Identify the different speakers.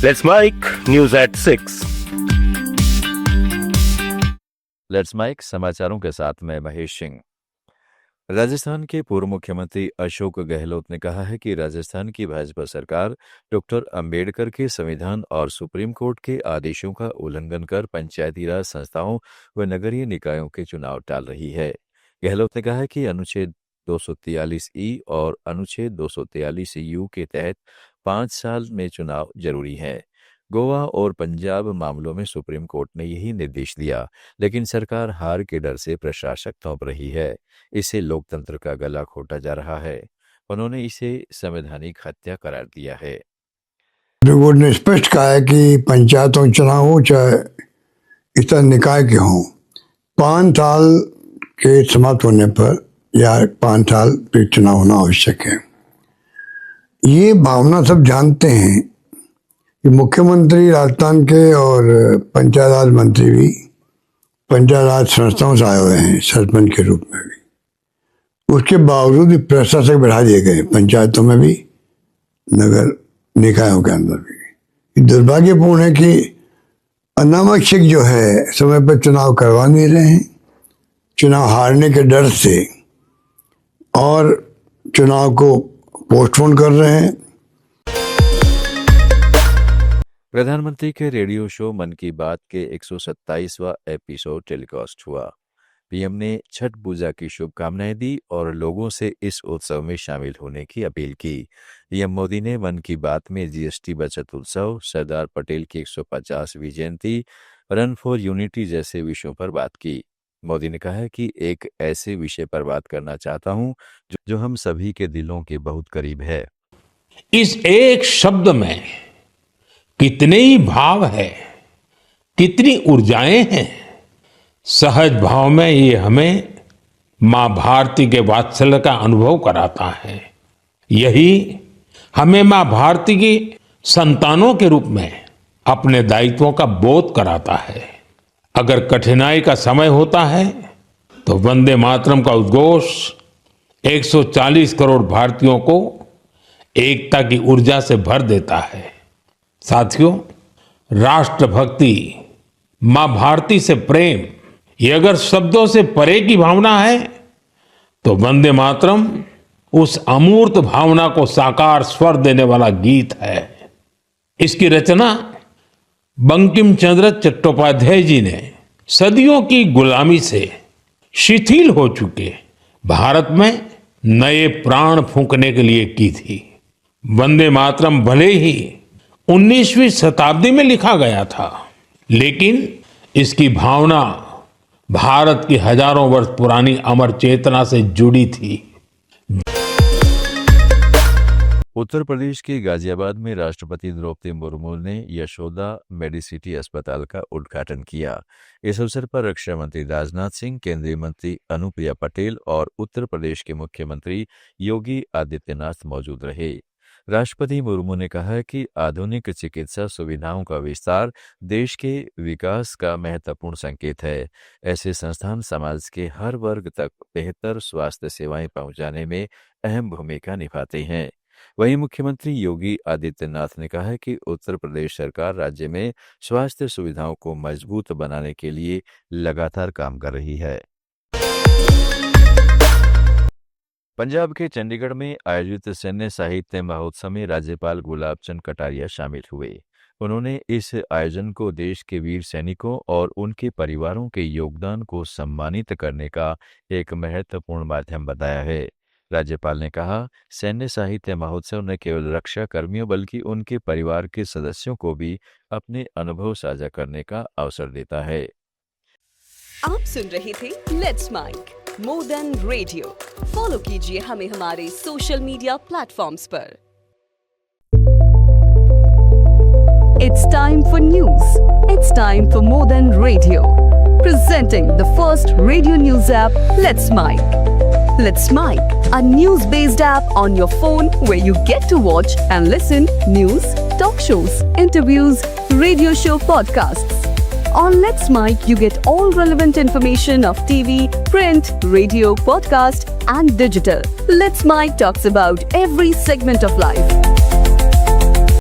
Speaker 1: Let's Mike News at 6.
Speaker 2: Let's Mike समाचारों के साथ मैं महेश सिंह। राजस्थान के पूर्व मुख्यमंत्री अशोक गहलोत ने कहा है कि राजस्थान की भाजपा सरकार डॉक्टर अंबेडकर के संविधान और सुप्रीम कोर्ट के आदेशों का उल्लंघन कर पंचायती राज संस्थाओं व नगरीय निकायों के चुनाव टाल रही है। गहलोत ने कहा है कि अनुच्छेद 243 और अनुच्छेद 243 यू के तहत 5 साल में चुनाव जरूरी है। गोवा और पंजाब मामलों में सुप्रीम कोर्ट ने यही निर्देश दिया, लेकिन सरकार हार के डर से प्रशासक थोप रही है। इससे लोकतंत्र का गला घोटा जा रहा है। उन्होंने इसे संवैधानिक हत्या करार दिया है।
Speaker 3: सुप्रीम कोर्ट ने स्पष्ट कहा है कि पंचायतों के चुनाव हो चाहे इस तरह निकाय के हों, 5 साल के समाप्त होने पर या 5 साल पे चुनाव होना आवश्यक है। ये भावना सब जानते हैं कि मुख्यमंत्री राजस्थान के और पंचायत राज मंत्री भी पंचायत राज संस्थाओं से आए हुए हैं, सरपंच के रूप में भी। उसके बावजूद भी प्रशासक बढ़ा दिए गए, पंचायतों में भी नगर निकायों के अंदर भी। दुर्भाग्यपूर्ण है कि अनावश्यक जो है समय पर चुनाव करवा नहीं रहे हैं, चुनाव हारने के डर से, और चुनाव को पोस्टपोन कर रहे हैं।
Speaker 2: प्रधानमंत्री के रेडियो शो मन की बात के 127वां एपिसोड टेलीकास्ट हुआ। पीएम ने छठ पूजा की शुभकामनाएं दी और लोगों से इस उत्सव में शामिल होने की अपील की। पीएम मोदी ने मन की बात में जीएसटी बचत उत्सव, सरदार पटेल की 150वीं जयंती, रन फॉर यूनिटी जैसे विषयों पर बात की। मोदी ने कहा कि एक ऐसे विषय पर बात करना चाहता हूं जो हम सभी के दिलों के बहुत करीब है।
Speaker 4: इस एक शब्द में कितने ही भाव है, कितनी ऊर्जाएं हैं। सहज भाव में ये हमें मां भारती के वात्सल्य का अनुभव कराता है। यही हमें मां भारती की संतानों के रूप में अपने दायित्वों का बोध कराता है। अगर कठिनाई का समय होता है तो वंदे मातरम का उद्घोष 140 करोड़ भारतीयों को एकता की ऊर्जा से भर देता है। साथियों, राष्ट्रभक्ति, मां भारती से प्रेम, ये अगर शब्दों से परे की भावना है तो वंदे मातरम उस अमूर्त भावना को साकार स्वर देने वाला गीत है। इसकी रचना बंकिम चंद्र चट्टोपाध्याय जी ने सदियों की गुलामी से शिथिल हो चुके भारत में नए प्राण फूंकने के लिए की थी। वंदे मातरम भले ही 19वीं शताब्दी में लिखा गया था, लेकिन इसकी भावना भारत की हजारों वर्ष पुरानी अमर चेतना से जुड़ी थी।
Speaker 2: उत्तर प्रदेश के गाजियाबाद में राष्ट्रपति द्रौपदी मुर्मू ने यशोदा मेडिसिटी अस्पताल का उद्घाटन किया। इस अवसर पर रक्षा मंत्री राजनाथ सिंह, केंद्रीय मंत्री अनुप्रिया पटेल और उत्तर प्रदेश के मुख्यमंत्री योगी आदित्यनाथ मौजूद रहे। राष्ट्रपति मुर्मू ने कहा कि आधुनिक चिकित्सा सुविधाओं का विस्तार देश के विकास का महत्वपूर्ण संकेत है। ऐसे संस्थान समाज के हर वर्ग तक बेहतर स्वास्थ्य सेवाएं पहुंचाने में अहम भूमिका निभाते हैं। वहीं मुख्यमंत्री योगी आदित्यनाथ ने कहा कि उत्तर प्रदेश सरकार राज्य में स्वास्थ्य सुविधाओं को मजबूत बनाने के लिए लगातार काम कर रही है। पंजाब के चंडीगढ़ में आयोजित सैन्य साहित्य महोत्सव में राज्यपाल गुलाब चंद कटारिया शामिल हुए। उन्होंने इस आयोजन को देश के वीर सैनिकों और उनके परिवारों के योगदान को सम्मानित करने का एक महत्वपूर्ण माध्यम बताया है। राज्यपाल ने कहा, सैन्य साहित्य महोत्सव न केवल रक्षा कर्मियों बल्कि उनके परिवार के सदस्यों को भी अपने अनुभव साझा करने का अवसर देता है।
Speaker 5: आप सुन रहे थे let's Mike more than radio. Follow कीजिए हमें हमारे सोशल मीडिया प्लेटफॉर्म्स पर। It's time for news. It's time for More Than Radio. Presenting the first radio news app, Let's Mike. Let's Mike, a news-based app on your phone where you get to watch and listen news, talk shows, interviews, radio show podcasts. On Let's Mike, you get all relevant information of TV, print, radio, podcast, and digital. Let's Mike talks about every segment of life.